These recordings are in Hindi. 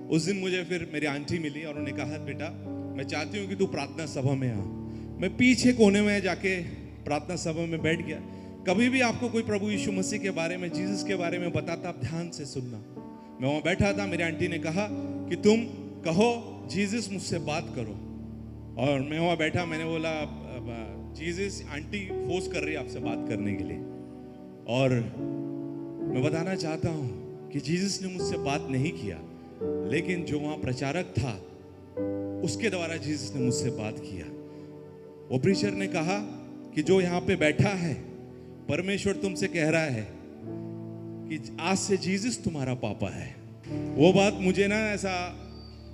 उस दिन मुझे फिर मेरी आंटी मिली और उन्होंने कहा, बेटा मैं चाहती हूँ कि तू प्रार्थना सभा में आ। मैं पीछे कोने में जाके प्रार्थना सभा में बैठ गया। कभी भी आपको कोई प्रभु यीशु मसीह के बारे में, जीसस के बारे में बताता, आप ध्यान से सुनना। मैं वहाँ बैठा था, मेरी आंटी ने कहा कि तुम कहो जीसस मुझसे बात करो। और मैं वहाँ बैठा, मैंने बोला जीसस, आंटी फोर्स कर रही है आपसे बात करने के लिए। और मैं बताना चाहता हूँ कि जीसस ने मुझसे बात नहीं किया, लेकिन जो वहाँ प्रचारक था उसके द्वारा जीसस ने मुझसे बात किया। वो प्रीचर ने कहा कि जो यहाँ पे बैठा है, परमेश्वर तुमसे कह रहा है कि आज से जीसस तुम्हारा पापा है। वो बात मुझे ना ऐसा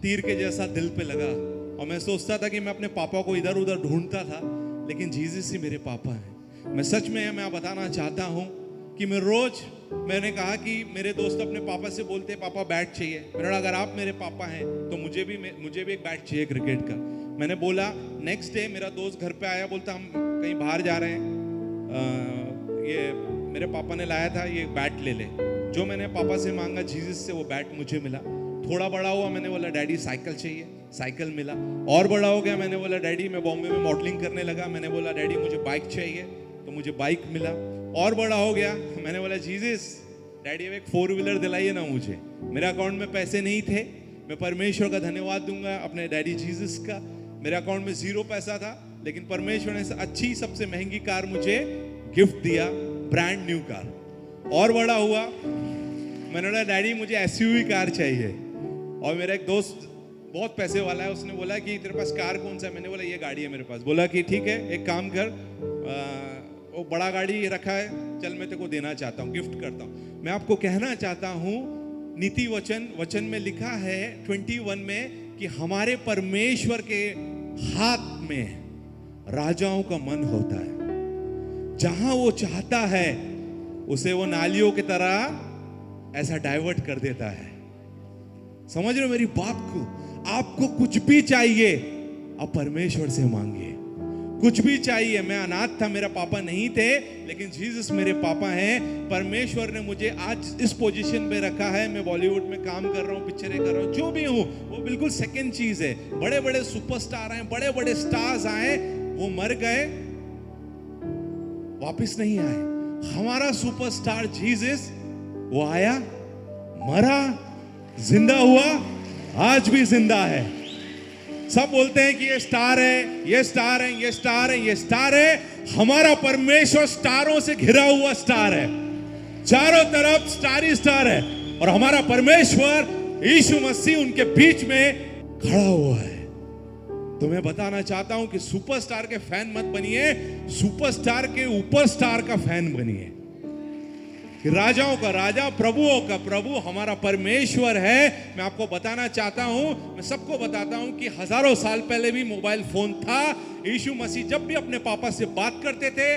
तीर के जैसा दिल पे लगा, और मैं सोचता था कि मैं अपने पापा को इधर उधर ढूंढता था, लेकिन जीसस ही मेरे पापा हैं। मैं सच में मैं बताना चाहता हूँ कि मैंने कहा कि मेरे दोस्त अपने पापा से बोलते, पापा बैट चाहिए। मैंने बोला अगर आप मेरे पापा हैं तो मुझे भी एक बैट चाहिए क्रिकेट का। मैंने बोला, नेक्स्ट डे मेरा दोस्त घर पे आया, बोलता हम कहीं बाहर जा रहे हैं, ये मेरे पापा ने लाया था, ये बैट ले ले। जो मैंने पापा से मांगा, जीसस से वो बैट मुझे मिला। थोड़ा बड़ा हुआ, मैंने बोला डैडी साइकिल चाहिए, साइकिल मिला। और बड़ा हो गया, मैंने बोला डैडी मैं बॉम्बे में मॉडलिंग करने लगा, मैंने बोला डैडी मुझे बाइक चाहिए, तो मुझे बाइक मिला। और बड़ा हो गया, मैंने बोला जीसस डैडी अब एक 4 व्हीलर दिलाइए ना मुझे। मेरे अकाउंट में पैसे नहीं थे, मैं परमेश्वर का धन्यवाद दूंगा अपने डैडी जीसस का। मेरे अकाउंट में 0 पैसा था, लेकिन परमेश्वर ने अच्छी सबसे महंगी कार मुझे गिफ्ट दिया, ब्रांड न्यू कार। और बड़ा हुआ, मैंने बोला डैडी मुझे एसयूवी कार चाहिए। और मेरा एक दोस्त बहुत पैसे वाला है, उसने बोला कि तेरे पास कार कौन सा है? मैंने बोला ये गाड़ी है मेरे पास। बोला कि ठीक है, एक काम कर, वो बड़ा गाड़ी रखा है, चल मैं तेरे को देना चाहता हूँ, गिफ्ट करता हूँ। मैं आपको कहना चाहता हूँ, नीति वचन में लिखा है 21 में कि हमारे परमेश्वर के हाथ में राजाओं का मन होता है। जहां वो चाहता है उसे वो नालियों की तरह ऐसा डाइवर्ट कर देता है। समझ रहे हो मेरी बात को? आपको कुछ भी चाहिए, आप परमेश्वर से मांगिए। कुछ भी चाहिए। मैं अनाथ था, मेरा पापा नहीं थे, लेकिन जीसस मेरे पापा हैं। परमेश्वर ने मुझे आज इस पोजीशन पे रखा है। मैं बॉलीवुड में काम कर रहा हूँ, पिक्चरें कर रहा हूँ, जो भी हूँ, वो बिल्कुल सेकंड चीज है। बड़े बड़े सुपरस्टार आए, बड़े बड़े स्टार्स आए, वो मर गए, वापस नहीं आए। हमारा सुपरस्टार जीसस, वो आया, मरा, जिंदा हुआ, आज भी जिंदा है। सब बोलते हैं कि ये स्टार है, ये स्टार है, ये स्टार है, ये स्टार है। हमारा परमेश्वर स्टारों से घिरा हुआ स्टार है, चारों तरफ स्टार ही स्टार है। और हमारा परमेश्वर यीशु मसीह उनके बीच में खड़ा हुआ है। तो मैं बताना चाहता हूं कि सुपरस्टार के फैन मत बनिए, सुपरस्टार के ऊपर स्टार का फैन बनिए। राजाओं का राजा, प्रभुओं का प्रभु हमारा परमेश्वर है। मैं आपको बताना चाहता हूं, मैं सबको बताता हूं कि हजारों साल पहले भी मोबाइल फोन था। यीशु मसीह जब भी अपने पापा से बात करते थे,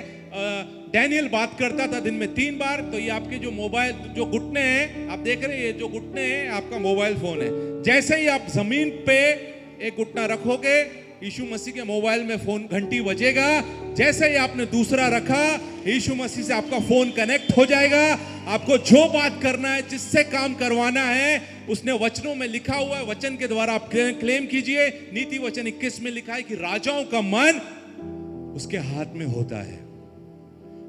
डैनियल बात करता था दिन में 3 बार। तो ये आपके जो मोबाइल, जो घुटने हैं, आप देख रहे हैं, ये जो घुटने हैं आपका मोबाइल फोन है। जैसे ही आप जमीन पे एक घुटना रखोगे, यीशु मसीह के मोबाइल में फोन घंटी बजेगा। जैसे ही आपने दूसरा रखा, यीशु मसीह से आपका फोन कनेक्ट हो जाएगा। आपको जो बात करना है, जिससे काम करवाना है, उसने वचनों में लिखा हुआ है, वचन के द्वारा आप क्लेम कीजिए। नीति वचन 21 में लिखा है कि राजाओं का मन उसके हाथ में होता है,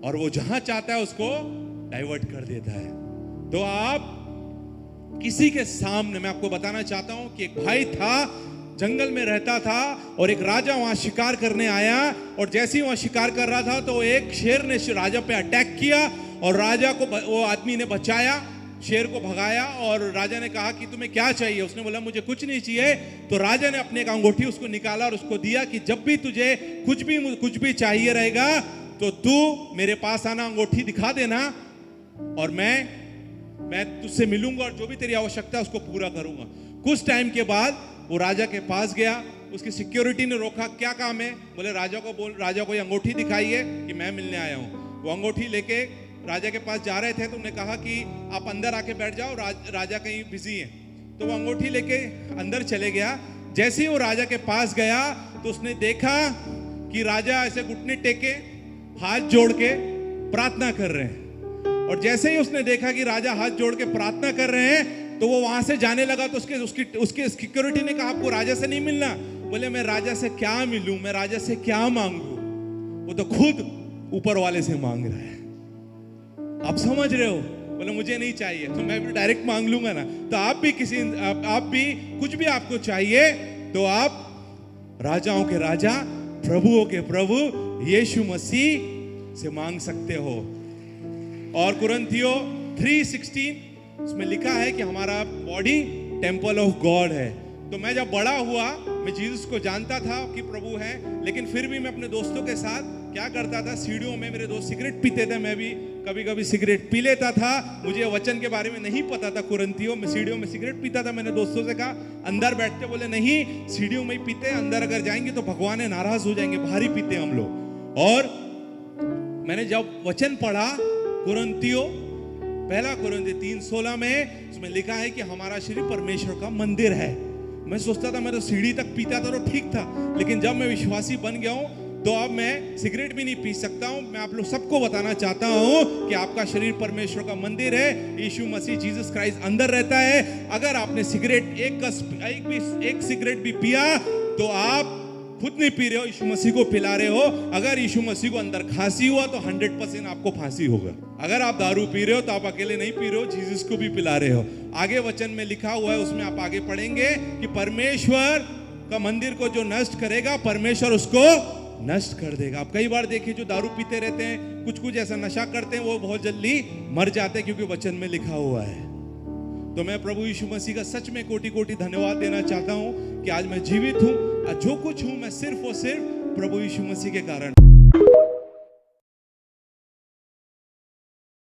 और वो जहां चाहता है उसको डाइवर्ट कर देता है। तो आप किसी के सामने, मैं आपको बताना चाहता हूं कि एक भाई था, जंगल में रहता था, और एक राजा वहां शिकार करने आया। और जैसे ही वहां शिकार कर रहा था, तो एक शेर ने राजा पे अटैक किया, और राजा को वो आदमी ने बचाया, शेर को भगाया। और राजा ने कहा कि तुम्हें क्या चाहिए? उसने बोला मुझे कुछ नहीं चाहिए। तो राजा ने अपने एक अंगूठी उसको निकाला और उसको दिया कि जब भी तुझे कुछ भी चाहिए रहेगा, तो तू मेरे पास आना, अंगूठी दिखा देना, और मैं तुझसे मिलूंगा, और जो भी तेरी आवश्यकता है उसको पूरा करूंगा। कुछ टाइम के बाद वो राजा के पास गया, उसकी सिक्योरिटी ने रोका, क्या काम है? बोले राजा को ये अंगूठी दिखाइए कि मैं मिलने आया हूँ। वो अंगूठी लेके राजा के पास जा रहे थे, तो उन्होंने कहा कि आप अंदर आके बैठ जाओ, राजा कहीं बिजी है। तो वो अंगूठी लेके अंदर चले गया। जैसे ही वो राजा के पास गया, तो उसने देखा कि राजा ऐसे घुटने टेके, हाथ जोड़ के प्रार्थना कर रहे हैं। और जैसे ही उसने देखा कि राजा हाथ जोड़ के प्रार्थना कर रहे हैं, तो वो वहां से जाने लगा, तो उसके सिक्योरिटी ने कहा आपको राजा से नहीं मिलना। बोले मैं राजा से क्या मिलूं, मैं राजा से क्या मांगू, वो तो खुद ऊपर वाले से मांग रहा है। आप समझ रहे हो? बोले मुझे नहीं चाहिए, तो मैं भी डायरेक्ट मांग लूंगा ना। तो आप भी कुछ भी आपको चाहिए तो आप राजाओं के राजा, प्रभुओं के प्रभु यीशु मसीह से मांग सकते हो। और कुरिन्थियों 3:16 उसमें लिखा है कि हमारा बॉडी टेम्पल ऑफ गॉड है। तो मैं जब बड़ा हुआ, मैं जीसस को जानता था कि प्रभु है, लेकिन फिर भी मैं अपने दोस्तों के साथ क्या करता था, सीढ़ियों में मेरे दोस्त सिगरेट पीते थे, मैं भी कभी कभी सिगरेट पी लेता था। मुझे वचन के बारे में नहीं पता था। कुरिन्थियों में सीढ़ियों में सिगरेट पीता था। मैंने दोस्तों से कहा अंदर बैठते, बोले नहीं सीढ़ियों में ही पीते, अंदर अगर जाएंगे तो भगवान नाराज हो जाएंगे, बाहर ही पीते हम लोग। और मैंने जब वचन पढ़ा कुरिन्थियों, पहला कुरिन्थियों 3:16 में उसमें लिखा है कि हमारा शरीर परमेश्वर का मंदिर है। मैं सोचता था मैं तो सीढ़ी तक पीता था तो ठीक था, लेकिन जब मैं विश्वासी बन गया हूं तो अब मैं सिगरेट भी नहीं पी सकता हूं। मैं आप लोग सबको बताना चाहता हूं कि आपका शरीर परमेश्वर का मंदिर है। यीशु मसीह जीसस क्राइस्ट अंदर रहता है। अगर आपने सिगरेट एक सिगरेट भी पिया तो आप खुद नहीं पी रहे हो, यीशु मसीह को पिला रहे हो। अगर यीशु मसीह को अंदर खांसी हुआ तो 100% आपको फांसी होगा। अगर आप दारू पी रहे हो तो आप अकेले नहीं पी रहे हो, जीसस को भी पिला रहे हो। आगे वचन में लिखा हुआ है, उसमें आप आगे पढ़ेंगे कि परमेश्वर का मंदिर को जो नष्ट करेगा, परमेश्वर उसको नष्ट कर देगा। आप कई बार देखिए जो दारू पीते रहते हैं, कुछ ऐसा नशा करते हैं, वो बहुत जल्दी मर जाते हैं, क्योंकि वचन में लिखा हुआ है। तो मैं प्रभु यीशु मसीह का सच में कोटि कोटि धन्यवाद देना चाहता हूं कि आज मैं जीवित हूं। जो कुछ हूं मैं सिर्फ और सिर्फ प्रभु यीशु मसीह के कारण।